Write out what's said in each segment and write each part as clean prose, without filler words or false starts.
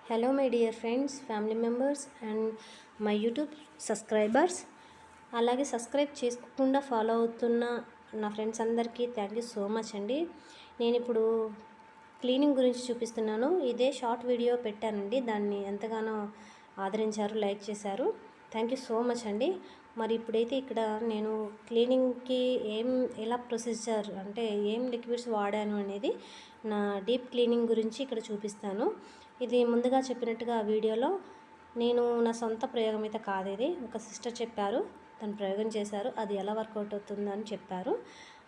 Hello my dear friends, family members and my YouTube subscribers. అలాగే subscribe చేసుకోకుండా follow అవుతున్న నా ఫ్రెండ్స్ అందరికీ థ్యాంక్ యూ సో మచ్ అండి. నేను ఇప్పుడు క్లీనింగ్ గురించి చూపిస్తున్నాను. ఇదే షార్ట్ వీడియో పెట్టానండి. దాన్ని ఎంతగానో ఆదరించారు, లైక్ చేశారు. థ్యాంక్ యూ సో మచ్ అండి. మరి ఇప్పుడైతే ఇక్కడ నేను క్లీనింగ్కి ఎలా ప్రొసీజర్ అంటే ఏం లిక్విడ్స్ వాడాను అనేది నా డీప్ క్లీనింగ్ గురించి ఇక్కడ చూపిస్తాను. ఇది ముందుగా చెప్పినట్టుగా ఆ వీడియోలో నేను నా సొంత ప్రయోగం అయితే కాదు, ఇది ఒక సిస్టర్ చెప్పారు, తను ప్రయోగం చేశారు, అది ఎలా వర్కౌట్ అవుతుందని చెప్పారు.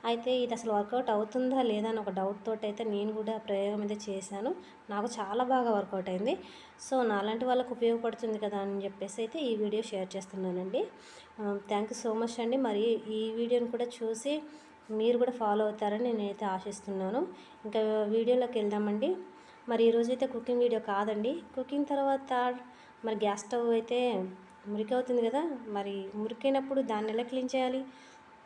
అయితే ఇది అసలు వర్కౌట్ అవుతుందా లేదా అని ఒక డౌట్ తోటి అయితే నేను కూడా ప్రయోగం అయితే చేశాను. నాకు చాలా బాగా వర్కౌట్ అయింది. సో నాలాంటి వాళ్ళకు ఉపయోగపడుతుంది కదా అని చెప్పేసి అయితే ఈ వీడియో షేర్ చేస్తున్నానండి. థ్యాంక్ యూ సో మచ్ అండి. మరి ఈ వీడియోని కూడా చూసి మీరు కూడా ఫాలో అవుతారని నేనైతే ఆశిస్తున్నాను. ఇంకా వీడియోలోకి వెళ్దామండి. మరి ఈరోజైతే కుకింగ్ వీడియో కాదండి. కుకింగ్ తర్వాత మరి గ్యాస్ స్టవ్ అయితే మురికి అవుతుంది కదా, మరి మురికైనప్పుడు దాన్ని ఎలా క్లీన్ చేయాలి?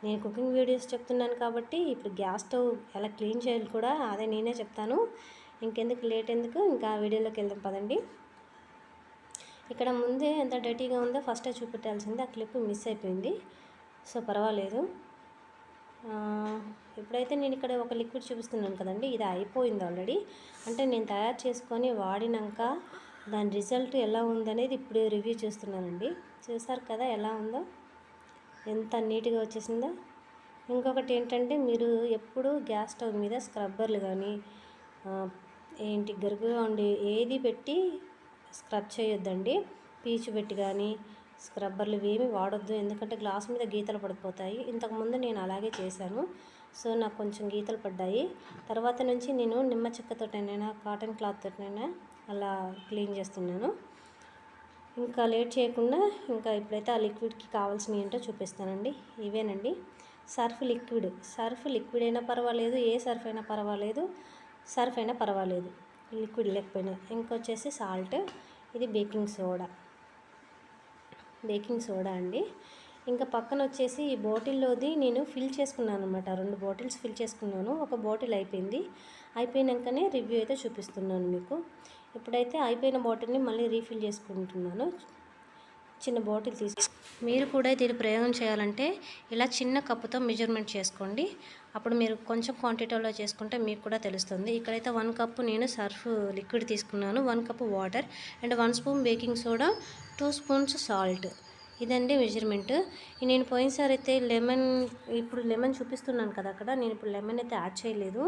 నేను కుకింగ్ వీడియోస్ చెప్తున్నాను కాబట్టి ఇప్పుడు గ్యాస్ స్టవ్ ఎలా క్లీన్ చేయాలి కూడా అదే నేనే చెప్తాను. ఇంకెందుకు లేట్ ఎందుకు, ఇంకా వీడియోలోకి వెళ్దాం పదండి. ఇక్కడ ముందే ఎంత డర్టీగా ఉందో ఫస్టే చూపెట్టాల్సింది, ఆ క్లిప్ మిస్ అయిపోయింది. సో పర్వాలేదు. ఇప్పుడైతే నేను ఇక్కడ ఒక లిక్విడ్ చూపిస్తున్నాను కదండి, ఇది అయిపోయింది ఆల్రెడీ. అంటే నేను తయారు చేసుకొని వాడినాక దాని రిజల్ట్ ఎలా ఉందనేది ఇప్పుడు రివ్యూ చేస్తున్నానండి. చూసారు కదా ఎలా ఉందో, ఎంత నీట్గా వచ్చేసిందో. ఇంకొకటి ఏంటంటే, మీరు ఎప్పుడు గ్యాస్ స్టవ్ మీద స్క్రబ్బర్లు కానీ గరుకుగా ఉండి ఏది పెట్టి స్క్రబ్ చేయొద్దండి. పీచు పెట్టి కానీ స్క్రబ్బర్లు ఏమి వాడొద్దు, ఎందుకంటే గ్లాస్ మీద గీతలు పడిపోతాయి. ఇంతకుముందు నేను అలాగే చేశాను. సో నాకు కొంచెం గీతలు పడ్డాయి. తర్వాత నుంచి నేను నిమ్మ చెక్కతోటైనా కాటన్ క్లాత్ తోటైనా అలా క్లీన్ చేస్తున్నాను. ఇంకా లేట్ చేయకుండా ఇంకా ఇప్పుడైతే ఆ లిక్విడ్కి కావాల్సినవి ఏంటో చూపిస్తానండి. ఇవేనండి సర్ఫ్ లిక్విడ్ అయినా పర్వాలేదు, ఏ సర్ఫ్ అయినా పర్వాలేదు, సర్ఫ్ అయినా పర్వాలేదు, లిక్విడ్ లేకపోయినా. ఇంకొచ్చేసి సాల్ట్, ఇది బేకింగ్ సోడా అండి. ఇంకా పక్కన వచ్చేసి ఈ బాటిల్లోది నేను ఫిల్ చేసుకున్నాను అనమాట. 2 బాటిల్స్ ఫిల్ చేసుకున్నాను. ఒక బాటిల్ అయిపోయినాకనే రివ్యూ అయితే చూపిస్తున్నాను మీకు. ఇప్పుడైతే అయిపోయిన బాటిల్ని మళ్ళీ రీఫిల్ చేసుకుంటున్నాను. చిన్న బాటిల్ మీరు కూడా దీని ప్రయోగం చేయాలంటే ఇలా చిన్న కప్పుతో మెజర్మెంట్ చేసుకోండి. అప్పుడు మీరు కొంచెం క్వాంటిటీలో చేసుకుంటే మీకు కూడా తెలుస్తుంది. ఇక్కడైతే 1 కప్పు నేను సర్ఫ్ లిక్విడ్ తీసుకున్నాను, 1 cup water and 1 spoon baking soda, 2 spoons salt. ఇదండి మెజర్మెంట్. నేను పోయినసారి అయితే ఇప్పుడు లెమన్ చూపిస్తున్నాను కదా అక్కడ, నేను ఇప్పుడు లెమన్ అయితే యాడ్ చేయలేదు.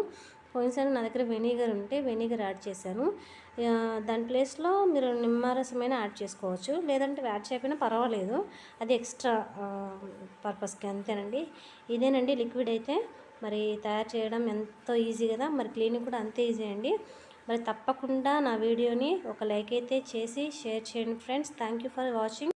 పోయినసారి నా దగ్గర వెనిగర్ ఉంటే వెనిగర్ యాడ్ చేశాను. దాని ప్లేస్లో మీరు నిమ్మరసమైనా యాడ్ చేసుకోవచ్చు, లేదంటే యాడ్ చేయకపోయినా పర్వాలేదు, అది ఎక్స్ట్రా పర్పస్కి అంతేనండి. ఇదేనండి లిక్విడ్ అయితే. మరి తయారు చేయడం ఎంతో ఈజీ కదా, మరి క్లీనింగ్ కూడా అంతే ఈజీ అండి. మరి తప్పకుండా నా వీడియోని ఒక లైక్ అయితే చేసి షేర్ చేయండి friends. Thank you for watching.